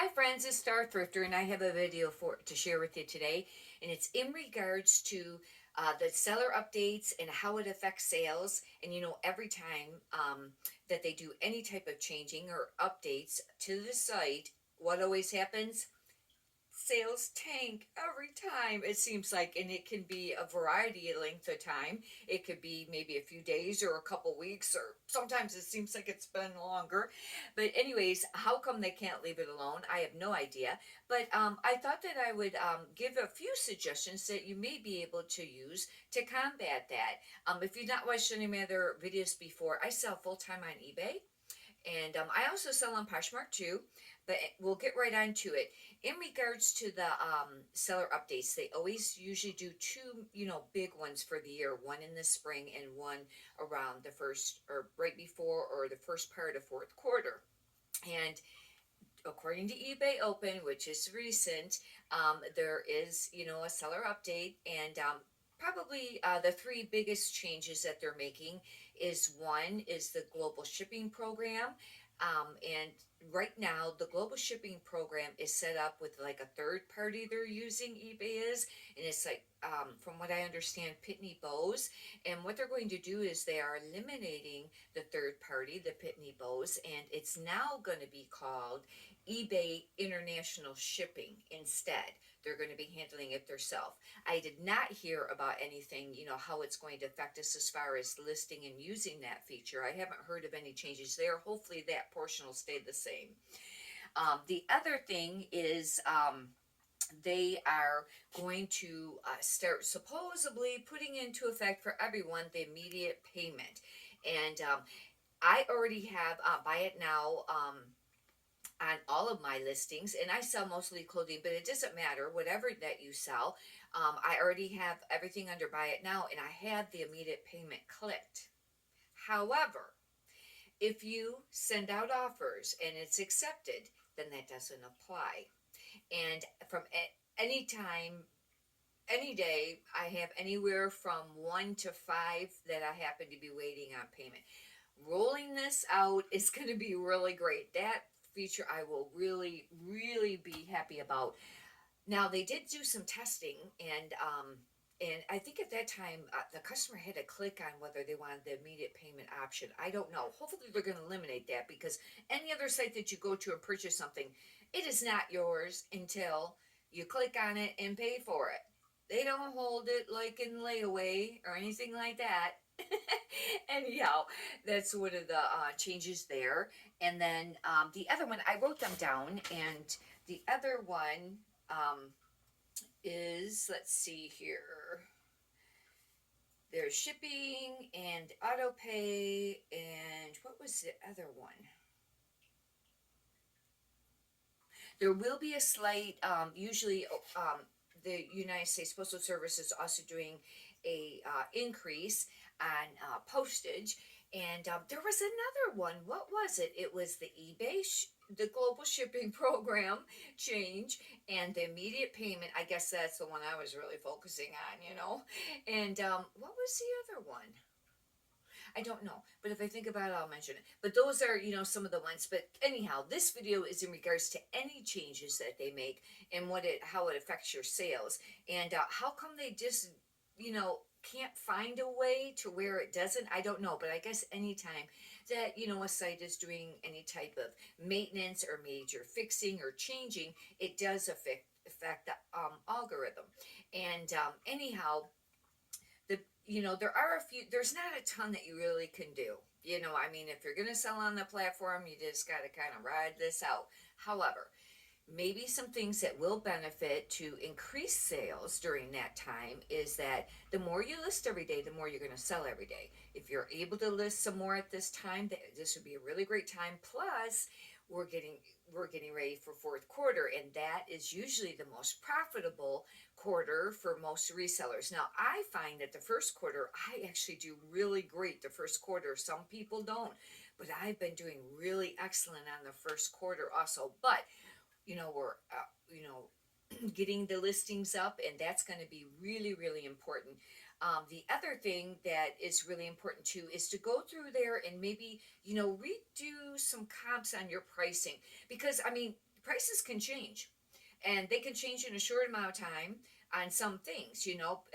Hi friends, it's Star Thrifter and I have a video to share with you today, and it's in regards to the seller updates and how it affects sales. And every time that they do any type of changing or updates to the site, what always happens? Sales tank every time, it seems like, and it can be a variety of length of time. It could be maybe a few days or a couple weeks, or sometimes it seems like it's been longer. But anyways, how come they can't leave it alone? I have no idea. But I thought that I would give a few suggestions that you may be able to use to combat that. If you've not watched any of my other videos before, I sell full-time on eBay, and I also sell on Poshmark too, but we'll get right on to it. In regards to the seller updates, they always usually do two, big ones for the year, one in the spring and one around the first or right before or the first part of fourth quarter. And according to eBay Open, which is recent, there is, a seller update, and probably the three biggest changes that they're making is one is the global shipping program. And right now, the global shipping program is set up with like a third party they're using, eBay is, and it's like, from what I understand, Pitney Bowes. And what they're going to do is they are eliminating the third party, the Pitney Bowes, and it's now going to be called eBay International Shipping instead. They're going to be handling it themselves. I did not hear about anything, how it's going to affect us as far as listing and using that feature. I haven't heard of any changes there. Hopefully that portion will stay the same. The other thing is they are going to start supposedly putting into effect for everyone the immediate payment. And I already have buy it now on all of my listings, and I sell mostly clothing, but it doesn't matter, whatever that you sell. I already have everything under buy it now, and I have the immediate payment clicked. However, if you send out offers and it's accepted, then that doesn't apply. And from any time, any day, I have anywhere from 1 to 5 that I happen to be waiting on payment. Rolling this out is going to be really great. That feature I will really, really be happy about. Now, they did do some testing, and I think at that time the customer had to click on whether they wanted the immediate payment option. I don't know. Hopefully, they're going to eliminate that, because any other site that you go to and purchase something, it is not yours until you click on it and pay for it. They don't hold it like in layaway or anything like that. Anyhow, that's one of the changes there. And then the other one, I wrote them down, and the other one is, let's see here. There's shipping and auto pay, and what was the other one? There will be a slight, usually, the United States Postal Service is also doing a increase on postage. And there was another one. What was it? It was the the global shipping program change, and the immediate payment. I guess that's the one I was really focusing on. And what was the other one? I don't know, but if I think about it, I'll mention it. But those are, some of the ones. But anyhow, this video is in regards to any changes that they make and how it affects your sales, and how come they just, can't find a way to where it doesn't. I don't know, but I guess anytime that a site is doing any type of maintenance or major fixing or changing, it does affect the algorithm. And anyhow, there are a few, there's not a ton that you really can do. I mean, if you're going to sell on the platform, you just got to kind of ride this out. However, maybe some things that will benefit to increase sales during that time is that the more you list every day, the more you're going to sell every day. If you're able to list some more at this time, this would be a really great time. Plus, we're getting ready for fourth quarter, and that is usually the most profitable quarter for most resellers. Now, I find that the first quarter, I actually do really great the first quarter. Some people don't, but I've been doing really excellent on the first quarter also. But we're getting the listings up, and that's going to be really, really important. The other thing that is really important too is to go through there and maybe redo some comps on your pricing, because I mean, prices can change, and they can change in a short amount of time on some things,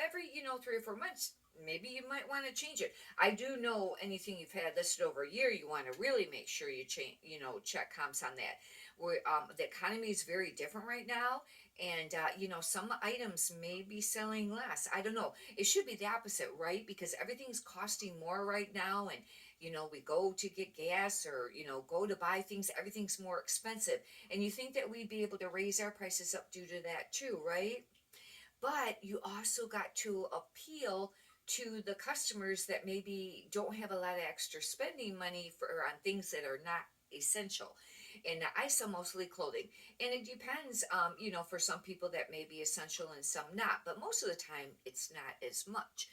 every, 3 or 4 months. Maybe you might want to change it. I do know anything you've had listed over a year, you want to really make sure you change, check comps on that. Where the economy is very different right now, and some items may be selling less. I don't know. It should be the opposite, right? Because everything's costing more right now, and we go to get gas, or go to buy things, everything's more expensive, and you think that we'd be able to raise our prices up due to that too, right? But you also got to appeal to the customers that maybe don't have a lot of extra spending money for on things that are not essential. And I sell mostly clothing, and it depends. For some people that may be essential and some not, but most of the time it's not as much.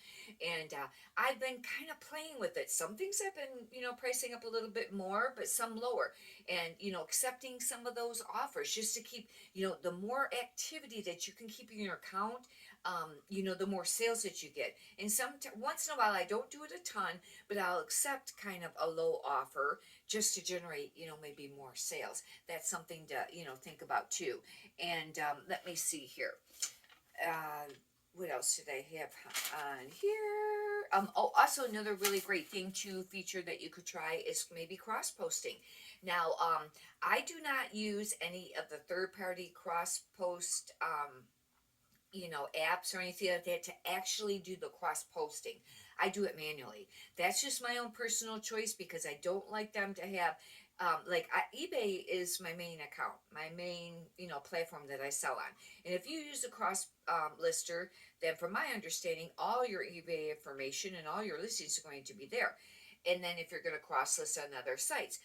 And I've been kind of playing with it. Some things have been, pricing up a little bit more, but some lower, and accepting some of those offers just to keep, the more activity that you can keep in your account, the more sales that you get. And once in a while, I don't do it a ton, but I'll accept kind of a low offer just to generate, maybe more sales. That's something to, think about too. And let me see here. What else did I have on here? Also another really great thing to feature that you could try is maybe cross posting. Now, I do not use any of the third party cross post apps or anything like that to actually do the cross posting. I do it manually. That's just my own personal choice because I don't like them to have, eBay is my main account, my main, platform that I sell on. And if you use the cross lister, then from my understanding, all your eBay information and all your listings are going to be there. And then if you're going to cross list on other sites,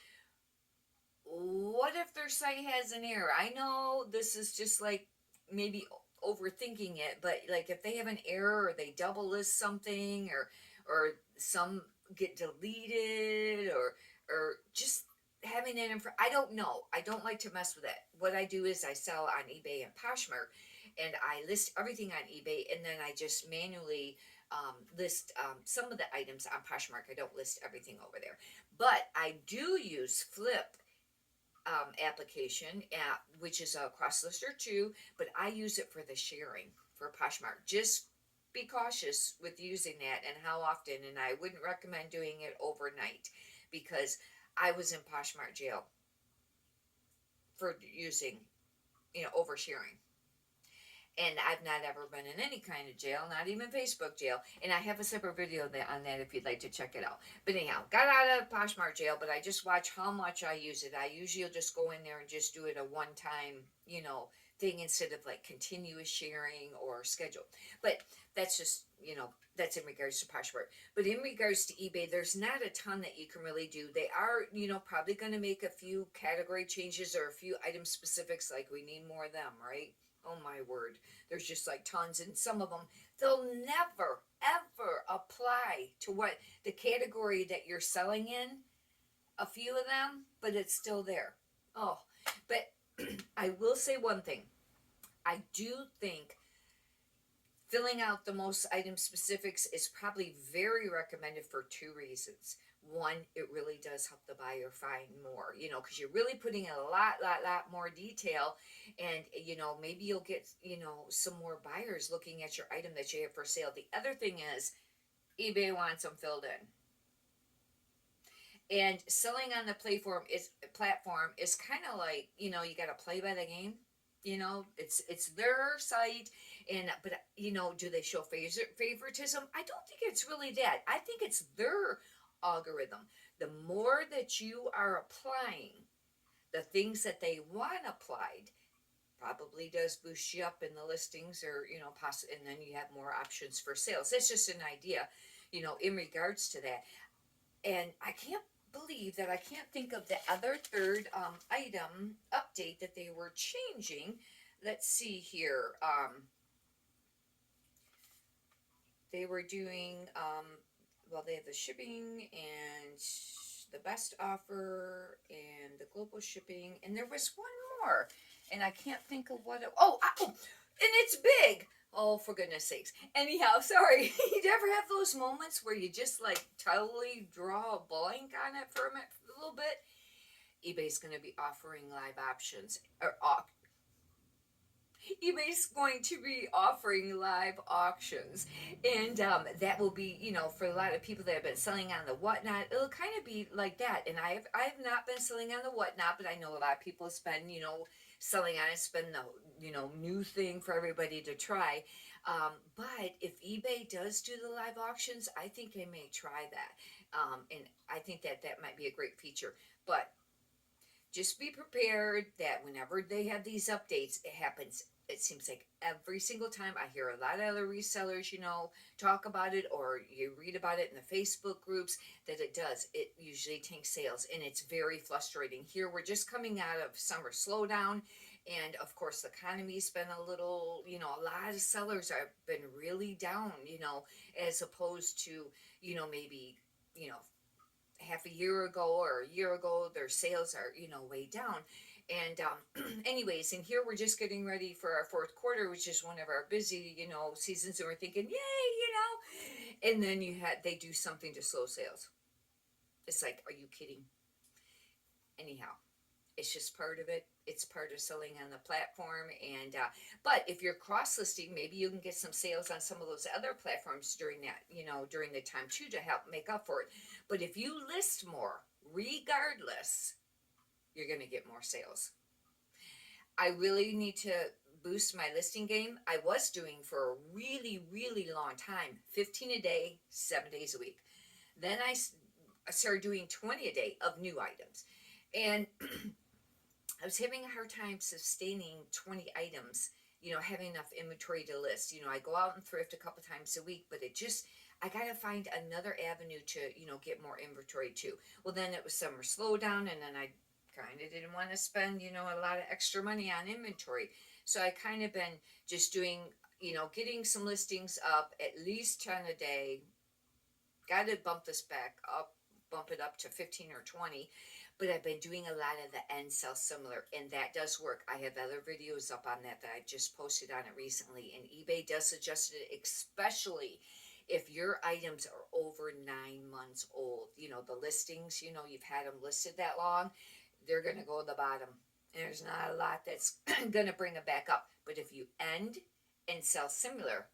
what if their site has an error? I know this is just like maybe overthinking it, but like if they have an error or they double list something, or some get deleted, or just having that info, I don't know. I don't like to mess with that. What I do is I sell on eBay and Poshmark, and I list everything on eBay, and then I just manually list some of the items on Poshmark. I don't list everything over there, but I do use Flip application, which is a cross lister too, but I use it for the sharing for Poshmark. Just be cautious with using that and how often, and I wouldn't recommend doing it overnight because I was in Poshmark jail for using, oversharing. And I've not ever been in any kind of jail, not even Facebook jail. And I have a separate video on that if you'd like to check it out. But anyhow, got out of Poshmark jail, but I just watch how much I use it. I usually just go in there and just do it a one-time, thing instead of like continuous sharing or schedule. But that's just, that's in regards to Poshmark. But in regards to eBay, there's not a ton that you can really do. They are, probably going to make a few category changes or a few item specifics, like we need more of them, right? Oh my word. There's just like tons, and some of them, they'll never, ever apply to what the category that you're selling in. A few of them, but it's still there. Oh, but I will say one thing. I do think filling out the most item specifics is probably very recommended for two reasons. One, it really does help the buyer find more, because you're really putting in a lot more detail, and, maybe you'll get, some more buyers looking at your item that you have for sale. The other thing is eBay wants them filled in. And selling on the platform is kind of like, you got to play by the game. It's their site, but do they show favoritism? I don't think it's really that. I think it's their algorithm. The more that you are applying the things that they want applied, probably does boost you up in the listings, or and then you have more options for sales. That's just an idea, in regards to that. And I can't believe that I can't think of the other third item update that they were changing. Let's see here. They were doing they have the shipping and the best offer and the global shipping, and there was one more, and I can't think of what and it's big. Oh, for goodness sakes. Anyhow, sorry. You ever have those moments where you just like totally draw a blank on it for a little bit? eBay's going to be offering live options, or eBay's going to be offering live auctions, and that will be, for a lot of people that have been selling on the whatnot, it'll kind of be like that. And I've not been selling on the whatnot, but I know a lot of people have been, selling on it. It's been the, new thing for everybody to try. But if eBay does do the live auctions, I think they may try that, and I think that that might be a great feature. But just be prepared that whenever they have these updates, it happens. It seems like every single time. I hear a lot of other resellers, talk about it, or you read about it in the Facebook groups, that it does. It usually tanks sales, and it's very frustrating. Here, we're just coming out of summer slowdown, and of course, the economy's been a little, a lot of sellers have been really down, as opposed to, maybe, you know, half a year ago or a year ago, their sales are, way down. And anyways, and here we're just getting ready for our fourth quarter, which is one of our busy, seasons, and we're thinking, yay, and then they do something to slow sales. It's like, are you kidding? Anyhow, it's just part of it. It's part of selling on the platform. And but if you're cross listing, maybe you can get some sales on some of those other platforms during that, during the time too, to help make up for it. But if you list more, regardless, you're going to get more sales. I really need to boost my listing game. I was doing for a really, really long time, 15 a day, 7 days a week. Then I started doing 20 a day of new items. And I was having a hard time sustaining 20 items, having enough inventory to list. I go out and thrift a couple times a week, but I got to find another avenue to, get more inventory too. Well, then it was summer slowdown, and then I kind of didn't want to spend, a lot of extra money on inventory. So I kind of been just doing, getting some listings up, at least 10 a day. Got to bump this back up, bump it up to 15 or 20. But I've been doing a lot of the end sell similar, and that does work. I have other videos up on that I just posted on it recently, and eBay does suggest it, especially if your items are over 9 months old. The listings, you've had them listed that long, they're going to go to the bottom. There's not a lot that's going to bring it back up. But if you end and sell similar,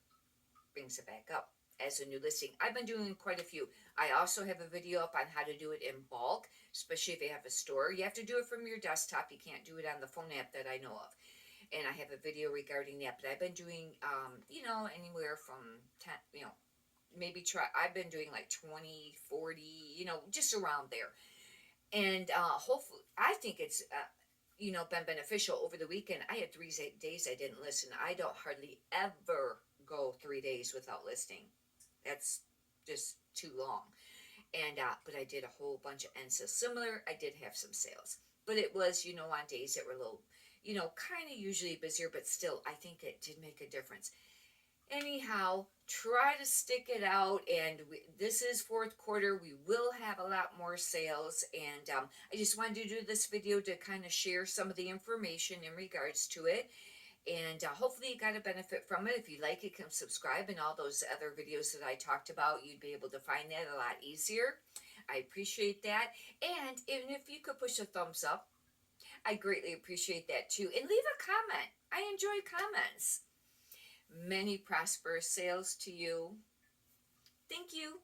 brings it back up as a new listing. I've been doing quite a few. I also have a video up on how to do it in bulk, especially if you have a store. You have to do it from your desktop. You can't do it on the phone app that I know of. And I have a video regarding that. But I've been doing, anywhere from 10, I've been doing like 20, 40, just around there. And hopefully, I think it's, been beneficial. Over the weekend, I had 3 days I didn't listen. I don't hardly ever go 3 days without listing. That's just too long. And but I did a whole bunch of ends similar. I did have some sales, but it was, on days that were a little, kind of usually busier, but still, I think it did make a difference. Anyhow, try to stick it out, and this is fourth quarter. We will have a lot more sales, and I just wanted to do this video to kind of share some of the information in regards to it. And hopefully you got a benefit from it. If you like it, come subscribe, and all those other videos that I talked about, you'd be able to find that a lot easier. I appreciate that. And even if you could push a thumbs up, I greatly appreciate that too. And leave a comment. I enjoy comments. Many prosperous sales to you. Thank you.